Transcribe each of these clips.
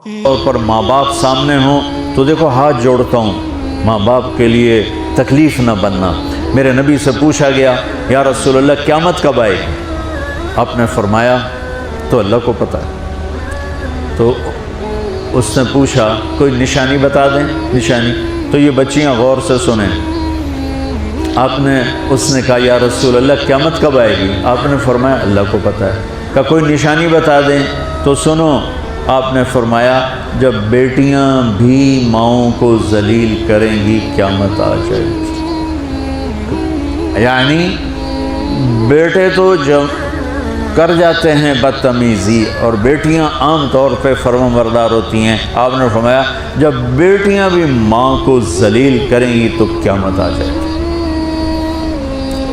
اور پر ماں باپ سامنے ہوں تو دیکھو ہاتھ جوڑتا ہوں، ماں باپ کے لیے تکلیف نہ بننا۔ میرے نبی سے پوچھا گیا یا رسول اللہ قیامت کب آئے گی؟ آپ نے فرمایا تو اللہ کو پتہ ہے۔ تو اس نے پوچھا کوئی نشانی بتا دیں، نشانی؟ تو یہ بچیاں غور سے سنیں۔ اس نے کہا یا رسول اللہ قیامت کب آئے گی؟ آپ نے فرمایا اللہ کو پتہ ہے۔ کہا کوئی نشانی بتا دیں؟ تو سنو، آپ نے فرمایا جب بیٹیاں بھی ماؤں کو ذلیل کریں گی قیامت آ جائے گی۔ یعنی بیٹے تو جب کر جاتے ہیں بدتمیزی اور بیٹیاں عام طور پہ فرمانبردار ہوتی ہیں، آپ نے فرمایا جب بیٹیاں بھی ماں کو ذلیل کریں گی تو قیامت آ جائے گی۔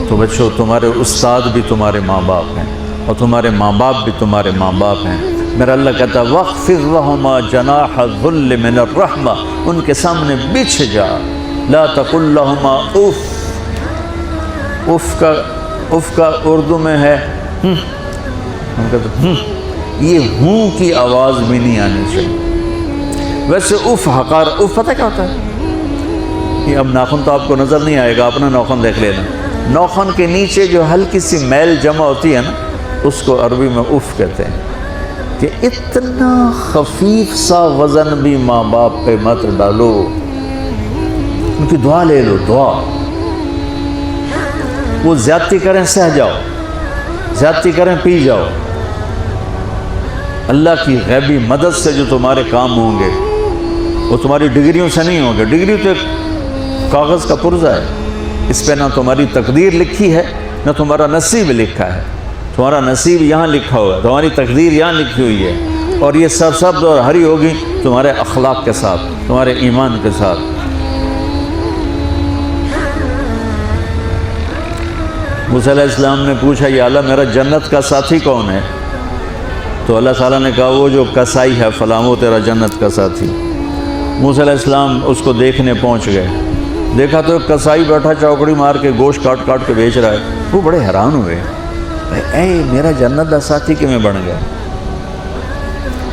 تو بچوں، تمہارے استاد بھی تمہارے ماں باپ ہیں اور تمہارے ماں باپ بھی تمہارے ماں باپ ہیں۔ میرا اللہ کہتا ہے وَاخْفِضْ لَهُمَا جَنَاحَ الذُّلِّ مِنَ الرَّحْمَةِ، ان کے سامنے بچھ جا، لا تقل لهما اف۔ اف کا اردو میں ہے ہم کہتے ہیں یہ ہوں کی آواز بھی نہیں آنی چاہیے۔ ویسے اف حقار، اف پتہ کیا ہوتا ہے؟ یہ اب ناخن تو آپ کو نظر نہیں آئے گا، اپنا ناخن دیکھ لینا۔ ناخن کے نیچے جو ہلکی سی میل جمع ہوتی ہے نا، اس کو عربی میں اف کہتے ہیں۔ کہ اتنا خفیف سا وزن بھی ماں باپ پہ مت ڈالو، ان کی دعا لے لو، دعا۔ وہ زیادتی کریں سہ جاؤ، زیادتی کریں پی جاؤ۔ اللہ کی غیبی مدد سے جو تمہارے کام ہوں گے وہ تمہاری ڈگریوں سے نہیں ہوں گے۔ ڈگری تو ایک کاغذ کا پرزہ ہے، اس پہ نہ تمہاری تقدیر لکھی ہے نہ تمہارا نصیب لکھا ہے۔ تمہارا نصیب یہاں لکھا ہوا ہے، تمہاری تقدیر یہاں لکھی ہوئی ہے، اور یہ سرسبز اور ہری ہوگی تمہارے اخلاق کے ساتھ، تمہارے ایمان کے ساتھ۔ موسیٰ علیہ السلام نے پوچھا یا اللہ میرا جنت کا ساتھی کون ہے؟ تو اللہ تعالیٰ نے کہا وہ جو کسائی ہے فلاں، وہ تیرا جنت کا ساتھی۔ موسیٰ علیہ السلام اس کو دیکھنے پہنچ گئے، دیکھا تو کسائی بیٹھا چوکڑی مار کے گوشت کاٹ کاٹ کے بیچ رہا ہے۔ وہ بڑے حیران ہوئے، اے میرا جنت کا ساتھی کیوں بن گیا؟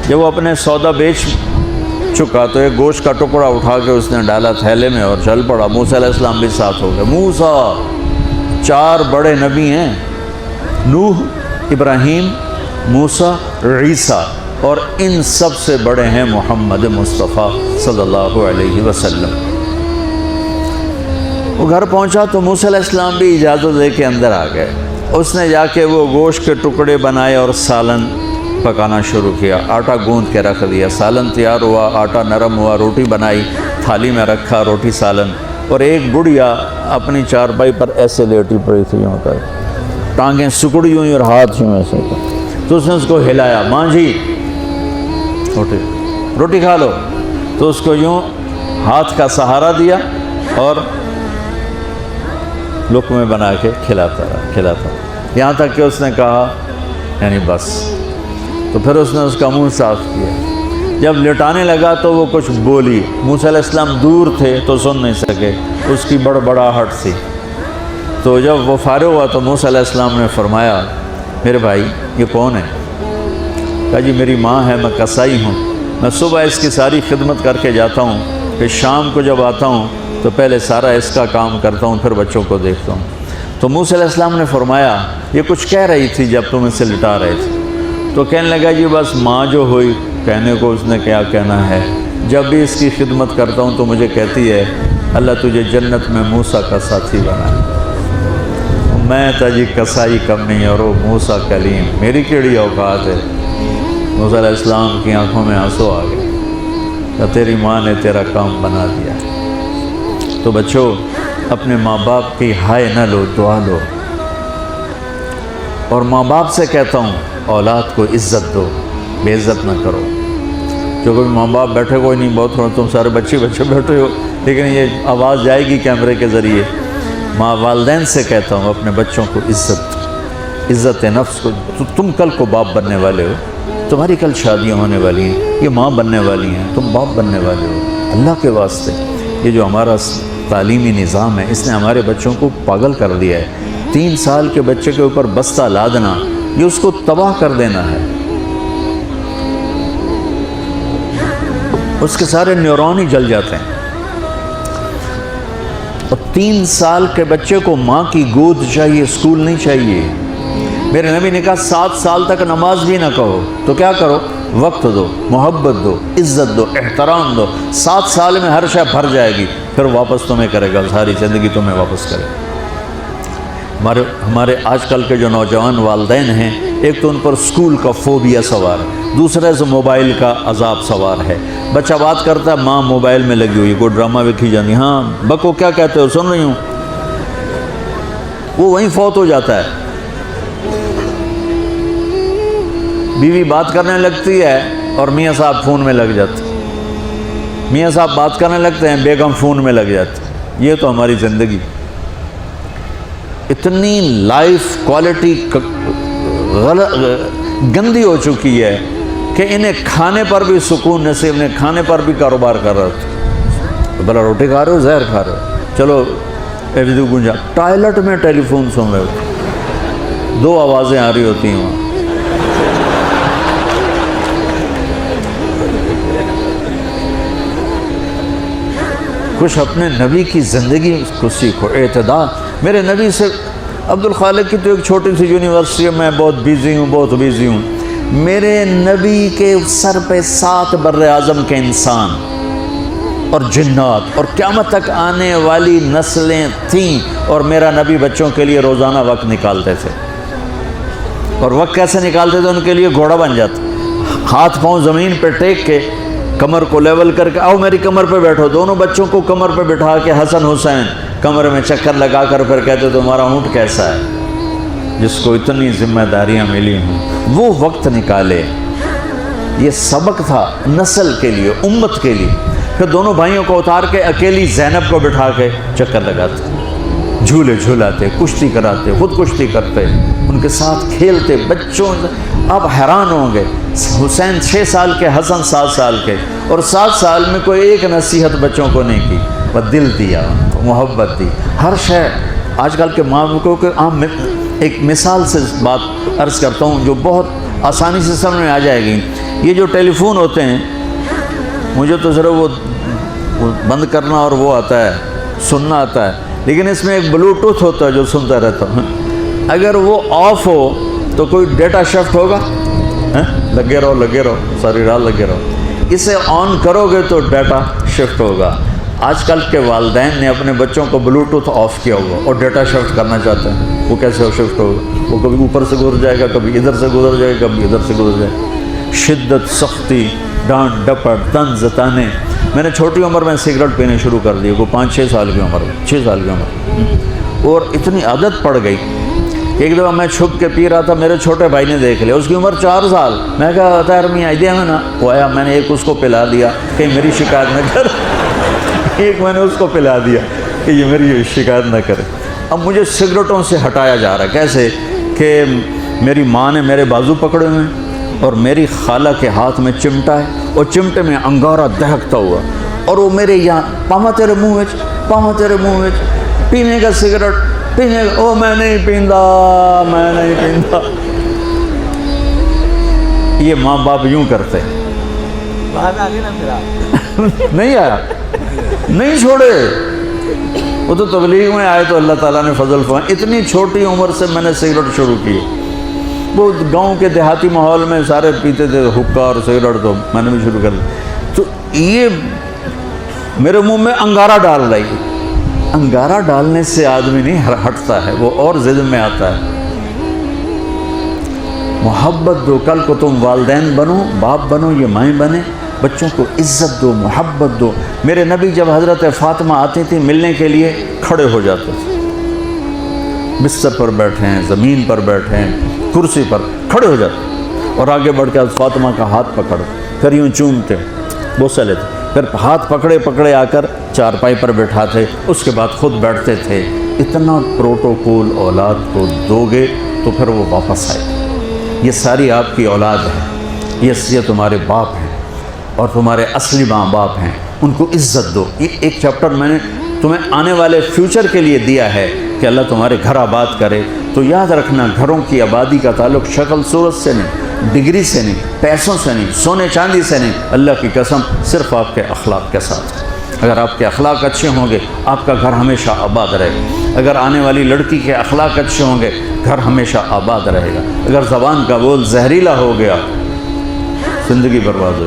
جب وہ اپنے سودا بیچ چکا تو ایک گوشت کا ٹکڑا اٹھا کے اس نے ڈالا تھیلے میں اور چل پڑا۔ موسیٰ علیہ السلام بھی ساتھ ہو گئے۔ موسیٰ 4 بڑے نبی ہیں، نوح، ابراہیم، موسیٰ، عیسیٰ، اور ان سب سے بڑے ہیں محمد مصطفیٰ صلی اللہ علیہ وسلم۔ وہ گھر پہنچا تو موسیٰ علیہ السلام بھی اجازت دے کے اندر آ گئے۔ اس نے جا کے وہ گوشت کے ٹکڑے بنائے اور سالن پکانا شروع کیا۔ آٹا گوندھ کے رکھ دیا، سالن تیار ہوا، آٹا نرم ہوا، روٹی بنائی، تھالی میں رکھا روٹی سالن، اور ایک بڑھیا اپنی چارپائی پر ایسے لیٹی پڑی تھی، یوں کر ٹانگیں سکڑی ہوئی اور ہاتھ یوں ایسے کر۔ تو اس نے اس کو ہلایا، ماں جی روٹی کھا لو۔ تو اس کو یوں ہاتھ کا سہارا دیا اور لقمے بنا کے کھلاتا رہا، یہاں تک کہ اس نے کہا یعنی بس۔ تو پھر اس نے اس کا منہ صاف کیا۔ جب لٹانے لگا تو وہ کچھ بولی، موسیٰ علیہ السلام دور تھے تو سن نہیں سکے، اس کی بڑبڑاہٹ تھی۔ تو جب وہ فارغ ہوا تو موسیٰ علیہ السلام نے فرمایا میرے بھائی یہ کون ہے؟ کہا جی میری ماں ہے، میں کسائی ہوں، میں صبح اس کی ساری خدمت کر کے جاتا ہوں، پھر شام کو جب آتا ہوں تو پہلے سارا اس کا کام کرتا ہوں، پھر بچوں کو دیکھتا ہوں۔ تو موسیٰ علیہ السلام نے فرمایا یہ کچھ کہہ رہی تھی جب تم اسے لٹا رہے تھے؟ تو کہنے لگا جی بس ماں جو ہوئی، کہنے کو اس نے کیا کہنا ہے، جب بھی اس کی خدمت کرتا ہوں تو مجھے کہتی ہے اللہ تجھے جنت میں موسیٰ کا ساتھی بنا۔ میں تا جی کسائی کم نہیں اور وہ موسیٰ کلیم، میری کیڑی اوقات ہے۔ موسیٰ علیہ السلام کی آنکھوں میں آنسو آ گئے کہ تیری ماں نے تیرا کام بنا دیا۔ تو بچوں اپنے ماں باپ کی ہائے نہ لو، دعا لو۔ اور ماں باپ سے کہتا ہوں اولاد کو عزت دو، بے عزت نہ کرو۔ جو کوئی ماں باپ بیٹھے کوئی نہیں، بہت تھوڑا تم سارے بچے بیٹھے ہو، لیکن یہ آواز جائے گی کیمرے کے ذریعے۔ ماں والدین سے کہتا ہوں اپنے بچوں کو عزت نفس کو۔ تم کل کو باپ بننے والے ہو، تمہاری کل شادیاں ہونے والی ہیں، یہ ماں بننے والی ہیں، تم باپ بننے والے ہو۔ اللہ کے واسطے یہ جو ہمارا تعلیمی نظام ہے اس نے ہمارے بچوں کو پاگل کر دیا ہے۔ 3 سال کے بچے کے اوپر بستہ لادنا، یہ اس کو تباہ کر دینا ہے۔ اس کے سارے نیورون ہی جل جاتے ہیں. اور 3 سال کے بچے کو ماں کی گود چاہیے، اسکول نہیں چاہیے. میرے نبی نے کہا 7 سال تک نماز بھی نہ کہو تو کیا کرو، وقت دو، محبت دو، عزت دو، احترام دو. 7 سال میں ہر شے بھر جائے گی، پھر واپس تمہیں کرے گا، ساری زندگی تمہیں واپس کرے گا. ہمارے آج کل کے جو نوجوان والدین ہیں، ایک تو ان پر اسکول کا فوبیا سوار ہے، دوسرے سے موبائل کا عذاب سوار ہے. بچہ بات کرتا ہے، ماں موبائل میں لگی ہوئی، کوئی ڈرامہ ویکھی جانی، ہاں بکو کیا کہتے ہو، سن رہی ہوں. وہ وہیں فوت ہو جاتا ہے. بیوی بات کرنے لگتی ہے اور میاں صاحب فون میں لگ جاتے، میاں صاحب بات کرنے لگتے ہیں، بیگم فون میں لگ جاتی. یہ تو ہماری زندگی. اتنی لائف کوالٹی گندی ہو چکی ہے کہ انہیں کھانے پر بھی سکون نصیب نہیں، کھانے پر بھی کاروبار کر رہے تھے. بلا روٹی کھا رہے ہو، زہر کھا رہے ہو، چلو گنجا. ٹوائلٹ میں ٹیلی فون سن رہے ہوتے، 2 آوازیں آ رہی ہوتی ہیں وہاں. کچھ اپنے نبی کی زندگی کو سیکھو، اعتدال. میرے نبی سے عبد الخالق کی تو ایک چھوٹی سی یونیورسٹی میں بہت بیزی ہوں. میرے نبی کے سر پہ 7 بر اعظم کے انسان اور جنات اور قیامت تک آنے والی نسلیں تھیں، اور میرا نبی بچوں کے لیے روزانہ وقت نکالتے تھے. اور وقت کیسے نکالتے تھے؟ ان کے لیے گھوڑا بن جاتا، ہاتھ پاؤں زمین پہ ٹیک کے، کمر کو لیول کر کے، آؤ میری کمر پہ بیٹھو. دونوں بچوں کو کمر پہ بٹھا کے حسن حسین کمر میں چکر لگا کر پھر کہتے تمہارا اونٹ کیسا ہے، جس کو اتنی ذمہ داریاں ملی ہوں. وہ وقت نکالے. یہ سبق تھا نسل کے لیے، امت کے لیے. پھر دونوں بھائیوں کو اتار کے اکیلی زینب کو بٹھا کے چکر لگاتے، جھولے جھولاتے، کشتی کراتے، خود کشتی کرتے، ان کے ساتھ کھیلتے. بچوں آپ حیران ہوں گے، حسین 6 سال کے، حسن 7 سال کے، اور 7 سال میں کوئی ایک نصیحت بچوں کو نہیں کی. وہ دل دیا، محبت دی، ہر شے. آج کل کے ماں باپ کو عام ایک مثال سے بات عرض کرتا ہوں جو بہت آسانی سے سمجھ میں آ جائے گی. یہ جو ٹیلی فون ہوتے ہیں، مجھے تو ذرا وہ بند کرنا اور وہ آتا ہے، سننا آتا ہے، لیکن اس میں ایک بلوٹوتھ ہوتا ہے جو سنتا رہتا ہوں. اگر وہ آف ہو تو کوئی ڈیٹا شفٹ ہوگا؟ لگے رہو ساری رات لگے رہو. اسے آن کرو گے تو ڈیٹا شفٹ ہوگا. آج کل کے والدین نے اپنے بچوں کو بلوٹوتھ آف کیا ہوا اور ڈیٹا شفٹ کرنا چاہتے ہیں. وہ کیسے شفٹ ہوگا؟ وہ کبھی اوپر سے گزر جائے گا، کبھی ادھر سے گزر جائے گا، کبھی ادھر سے گزر جائے گا. شدت، سختی، ڈانٹ ڈپٹ، طنز تانے. میں نے چھوٹی عمر میں سگریٹ پینے شروع کر دی، وہ 5-6 سال کی عمر، 6 سال کی عمر، اور اتنی عادت پڑ گئی. ایک دفعہ میں چھپ کے پی رہا تھا، میرے چھوٹے بھائی نے دیکھ لیا، اس کی عمر 4 سال. میں کہا طاہر میاں دیا میں نا، وہ آیا، میں نے ایک اس کو پلا دیا کہ میری شکایت نہ کر. ایک میں نے اس کو پلا دیا کہ یہ میری شکایت نہ کرے. اب مجھے سگریٹوں سے ہٹایا جا رہا ہے. کیسے کہ میری ماں نے میرے بازو پکڑے ہوئے ہیں اور میری خالہ کے ہاتھ میں چمٹا ہے اور چمٹے میں انگارہ دہکتا ہوا، اور وہ میرے یہاں پاما تیرے منہ میں پینے کا سگریٹ پینے کا. او میں نہیں پیندا. یہ ماں باپ یوں کرتے. نہیں آیا، نہیں چھوڑے. وہ تو تبلیغ میں آئے تو اللہ تعالیٰ نے فضل فرمایا. اتنی چھوٹی عمر سے میں نے سگریٹ شروع کی. وہ گاؤں کے دیہاتی ماحول میں سارے پیتے تھے حکا اور سگریٹ، تو میں نے بھی شروع کر دی. تو یہ میرے منہ میں انگارہ ڈال رہی. انگارہ ڈالنے سے آدمی نہیں ہٹتا ہے، وہ اور ضد میں آتا ہے. محبت دو. کل کو تم والدین بنو، باپ بنو، یہ مائیں بنے، بچوں کو عزت دو، محبت دو. میرے نبی جب حضرت فاطمہ آتی تھی ملنے کے لیے، کھڑے ہو جاتے تھے. بستر پر بیٹھے ہیں، زمین پر بیٹھے ہیں، کرسی پر، کھڑے ہو جاتے اور آگے بڑھ کے فاطمہ کا ہاتھ پکڑ، پھر یوں چومتے، بوسہ لیتے، پھر ہاتھ پکڑے آ کر چارپائی پر بیٹھاتے، اس کے بعد خود بیٹھتے تھے. اتنا پروٹوکول اولاد کو دو گے تو پھر وہ واپس آئے. یہ ساری آپ کی اولاد ہے، یہ تمہارے باپ ہیں اور تمہارے اصلی ماں باپ ہیں. ان کو عزت دو. یہ ایک چیپٹر میں نے تمہیں آنے والے فیوچر کے لیے دیا ہے کہ اللہ تمہارے گھر آباد کرے. تو یاد رکھنا، گھروں کی آبادی کا تعلق شکل صورت سے نہیں، ڈگری سے نہیں، پیسوں سے نہیں، سونے چاندی سے نہیں، اللہ کی قسم صرف آپ کے اخلاق کے ساتھ۔ اگر آپ کے اخلاق اچھے ہوں گے آپ کا گھر ہمیشہ آباد رہے گا۔ اگر آنے والی لڑکی کے اخلاق اچھے ہوں گے گھر ہمیشہ آباد رہے گا۔ اگر زبان کا بول زہریلا ہو گیا زندگی برباد ہو